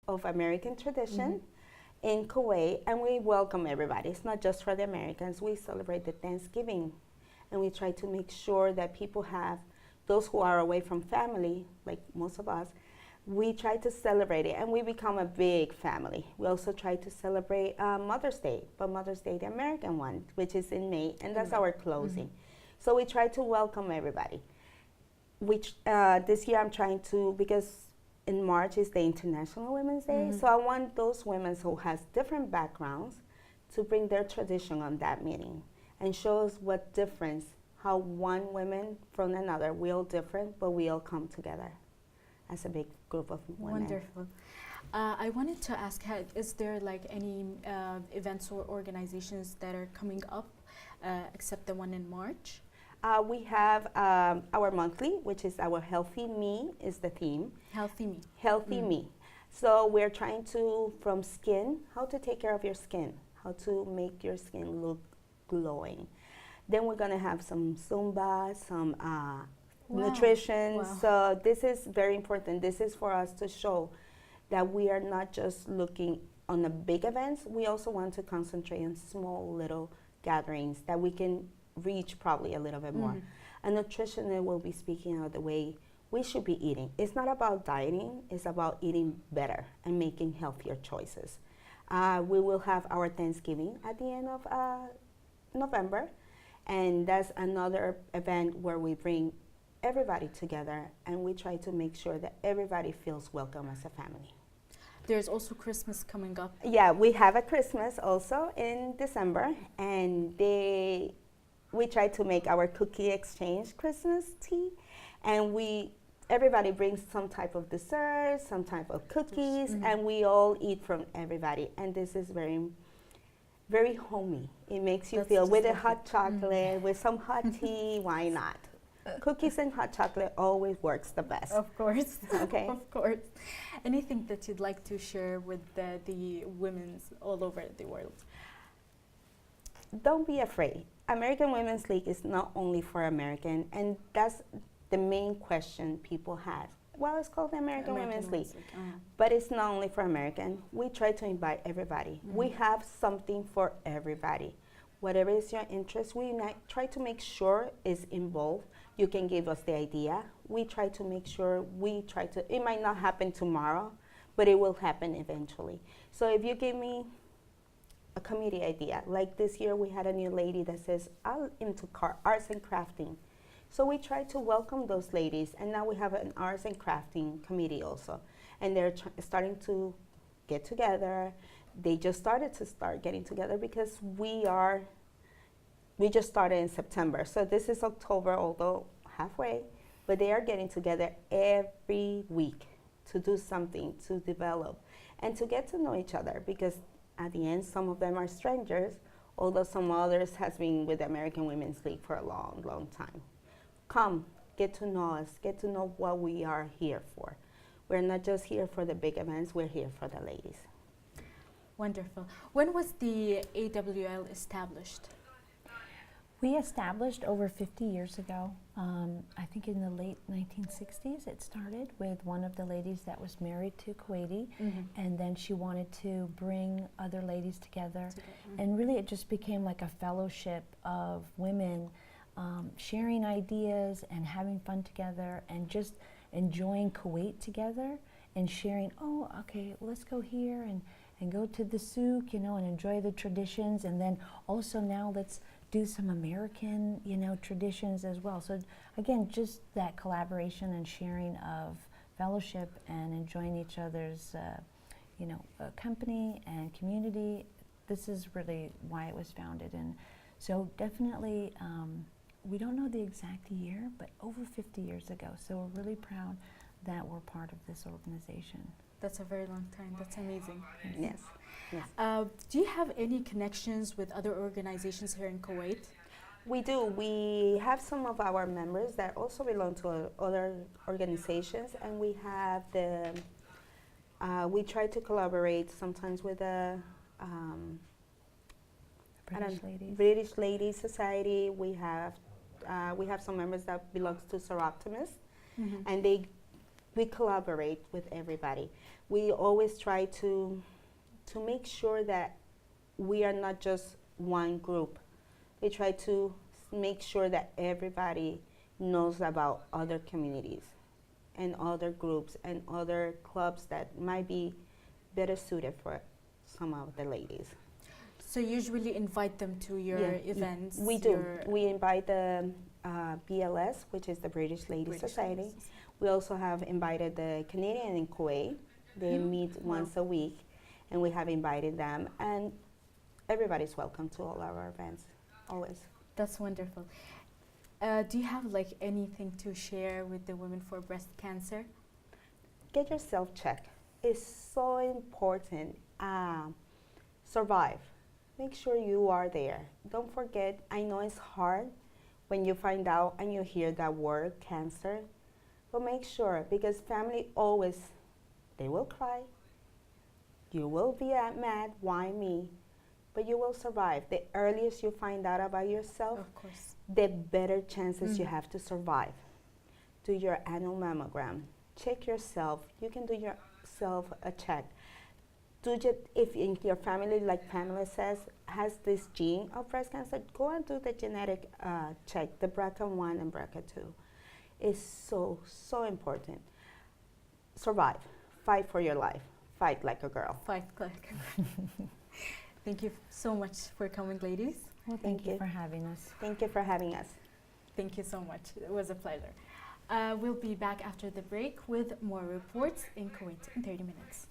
of American tradition in Kuwait, and we welcome everybody. It's not just for the Americans. We celebrate the Thanksgiving, and we try to make sure that people have, those who are away from family, like most of us, we try to celebrate it, and we become a big family. We also try to celebrate Mother's Day, but Mother's Day, the American one, which is in May, and that's our closing. So we try to welcome everybody. Which this year I'm trying to, because in March is the International Women's Day, so I want those women who has different backgrounds to bring their tradition on that meeting and show us what difference, how one woman from another, we all different, but we all come together as a big group of women. Wonderful. I wanted to ask, is there like any events or organizations that are coming up except the one in March? We have our monthly, which is our Healthy Me is the theme. Healthy Me. Healthy Me. So we're trying to, from skin, how to take care of your skin, how to make your skin look glowing. Then we're going to have some Zumba, some nutrition. Wow. So this is very important. This is for us to show that we are not just looking on the big events. We also want to concentrate on small little gatherings that we can reach probably a little bit more. A nutritionist will be speaking of the way we should be eating. It's not about dieting, it's about eating better and making healthier choices. We will have our Thanksgiving at the end of November, and that's another event where we bring everybody together and we try to make sure that everybody feels welcome as a family. There's also Christmas coming up. Yeah, we have a Christmas also in December, and we try to make our cookie exchange Christmas tea, and everybody brings some type of dessert, some type of cookies, and we all eat from everybody, and this is very, very homey. It makes you feel with a hot chocolate, with some hot tea, why not? Cookies and hot chocolate always works the best. Of course. Okay. Of course. Anything that you'd like to share with the women's all over the world? Don't be afraid. American Women's League is not only for American, and that's the main question people have. Well, it's called the American Women's League, but it's not only for American. We try to invite everybody. We have something for everybody. Whatever is your interest, we try to make sure is involved. You can give us the idea. We try to make sure, it might not happen tomorrow, but it will happen eventually. So if you give me a committee idea, like this year we had a new lady that says, I'm into arts and crafting. So we try to welcome those ladies, and now we have an arts and crafting committee also. And they're starting to get together. They just started getting together because we just started in September. So this is October, although halfway, but they are getting together every week to do something, to develop, and to get to know each other, because at the end, some of them are strangers, although some others has been with the American Women's League for a long, long time. Come, get to know us, get to know what we are here for. We're not just here for the big events, we're here for the ladies. Wonderful. When was the AWL established? We established over 50 years ago. I think in the late 1960s it started with one of the ladies that was married to Kuwaiti, and then she wanted to bring other ladies together. And really it just became like a fellowship of women sharing ideas and having fun together and just enjoying Kuwait together and sharing, oh, okay, let's go here and go to the souk, and enjoy the traditions, and then also now let's do some American, traditions as well. So again, just that collaboration and sharing of fellowship and enjoying each other's, company and community. This is really why it was founded. And so definitely, we don't know the exact year, but over 50 years ago. So we're really proud that we're part of this organization. That's a very long time. That's amazing. Yes. Yes. Do you have any connections with other organizations here in Kuwait? We do. We have some of our members that also belong to other organizations, and we have we try to collaborate sometimes with the British Ladies Society. We have some members that belong to Seroptimus, and we collaborate with everybody. We always try to make sure that we are not just one group. We try to make sure that everybody knows about other communities and other groups and other clubs that might be better suited for some of the ladies. So you usually invite them to your events? We do. We invite the BLS, which is the British Ladies Society. We also have invited the Canadian in Kuwait. They meet once a week, and we have invited them. And everybody's welcome to all our events, always. That's wonderful. Do you have like anything to share with the Women for Breast Cancer? Get yourself checked. It's so important. Survive. Make sure you are there. Don't forget, I know it's hard when you find out and you hear that word, cancer, but make sure, because family always, they will cry. You will be mad, why me? But you will survive. The earliest you find out about yourself, Of course. the better chances you have to survive. Do your annual mammogram. Check yourself. You can do yourself a check. If in your family, like Pamela says, has this gene of breast cancer, go and do the genetic check, the BRCA1 and BRCA2. It's so, so important. Survive. Fight for your life. Fight like a girl. Fight like. Thank you so much for coming, ladies. Well, thank you for having us. Thank you for having us. Thank you so much. It was a pleasure. We'll be back after the break with more reports in Kuwait in 30 minutes.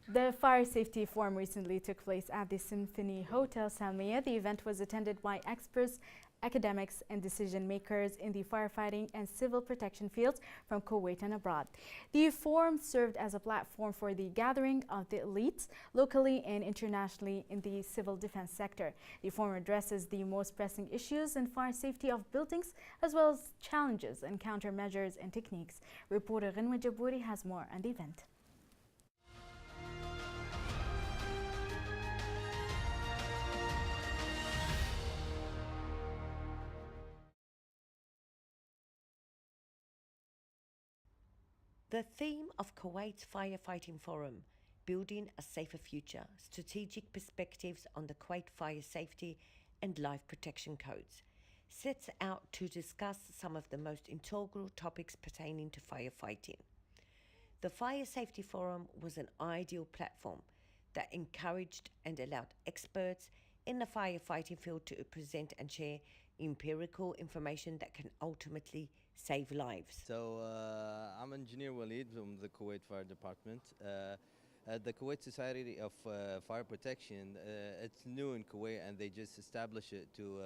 The Fire Safety Forum recently took place at the Symphony Hotel Salmiya. The event was attended by experts, academics, and decision makers in the firefighting and civil protection fields from Kuwait and abroad. The forum served as a platform for the gathering of the elites locally and internationally in the civil defense sector. The forum addresses the most pressing issues in fire safety of buildings, as well as challenges and countermeasures and techniques. Reporter Ghinwa Jabouri has more on the event. The theme of Kuwait's Firefighting Forum, Building a Safer Future, Strategic Perspectives on the Kuwait Fire Safety and Life Protection Codes, sets out to discuss some of the most integral topics pertaining to firefighting. The Fire Safety Forum was an ideal platform that encouraged and allowed experts in the firefighting field to present and share empirical information that can ultimately save lives. So I'm Engineer Walid from the Kuwait Fire Department. At the Kuwait Society of Fire Protection, it's new in Kuwait, and they just established it to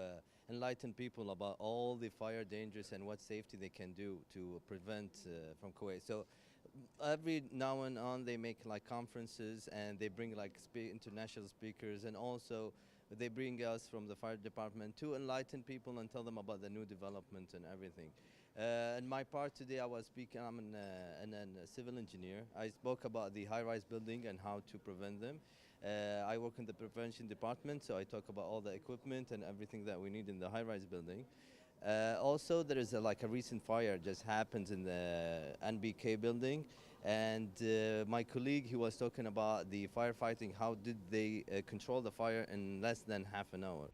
enlighten people about all the fire dangers and what safety they can do to prevent from Kuwait. So every now and on they make like conferences, and they bring like international speakers, and also they bring us from the fire department to enlighten people and tell them about the new development and everything. In my part today, I was speaking. I'm a civil engineer. I spoke about the high-rise building and how to prevent them. I work in the prevention department, so I talk about all the equipment and everything that we need in the high-rise building. Also, there is like a recent fire just happened in the NBK building, and my colleague, he was talking about the firefighting. How did they control the fire in less than half an hour?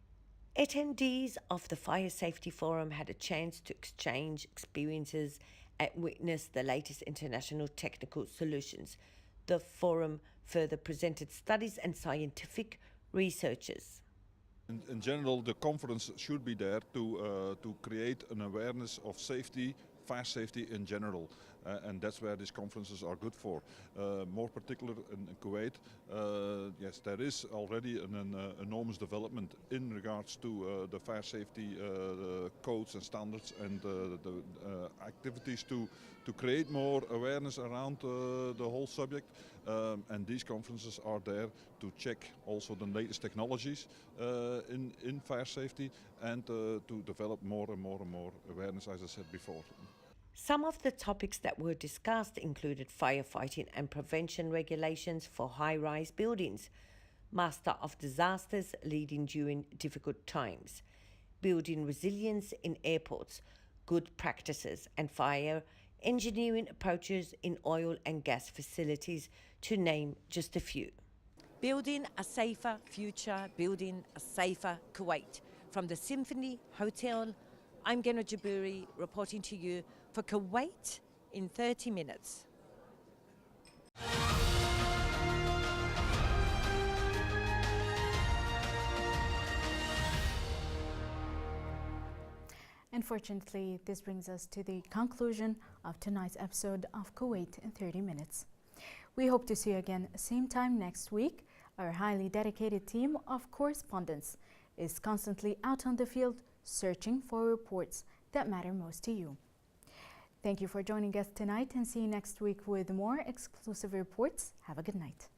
Attendees of the Fire Safety Forum had a chance to exchange experiences and witness the latest international technical solutions. The forum further presented studies and scientific researches. In general, the conference should be there to create an awareness of safety, fire safety in general, and that's where these conferences are good for. More particular in Kuwait, yes, there is already an enormous development in regards to the fire safety codes and standards, and the activities to create more awareness around the whole subject. And these conferences are there to check also the latest technologies in fire safety, and to develop more and more awareness, as I said before. Some of the topics that were discussed included firefighting and prevention regulations for high-rise buildings, master of disasters leading during difficult times, building resilience in airports, good practices and fire engineering approaches in oil and gas facilities, to name just a few. Building a safer future, building a safer Kuwait. From the Symphony Hotel, I'm Gena Jabouri reporting to you for Kuwait in 30 minutes. Unfortunately, this brings us to the conclusion of tonight's episode of Kuwait in 30 minutes. We hope to see you again same time next week. Our highly dedicated team of correspondents is constantly out on the field searching for reports that matter most to you. Thank you for joining us tonight, and see you next week with more exclusive reports. Have a good night.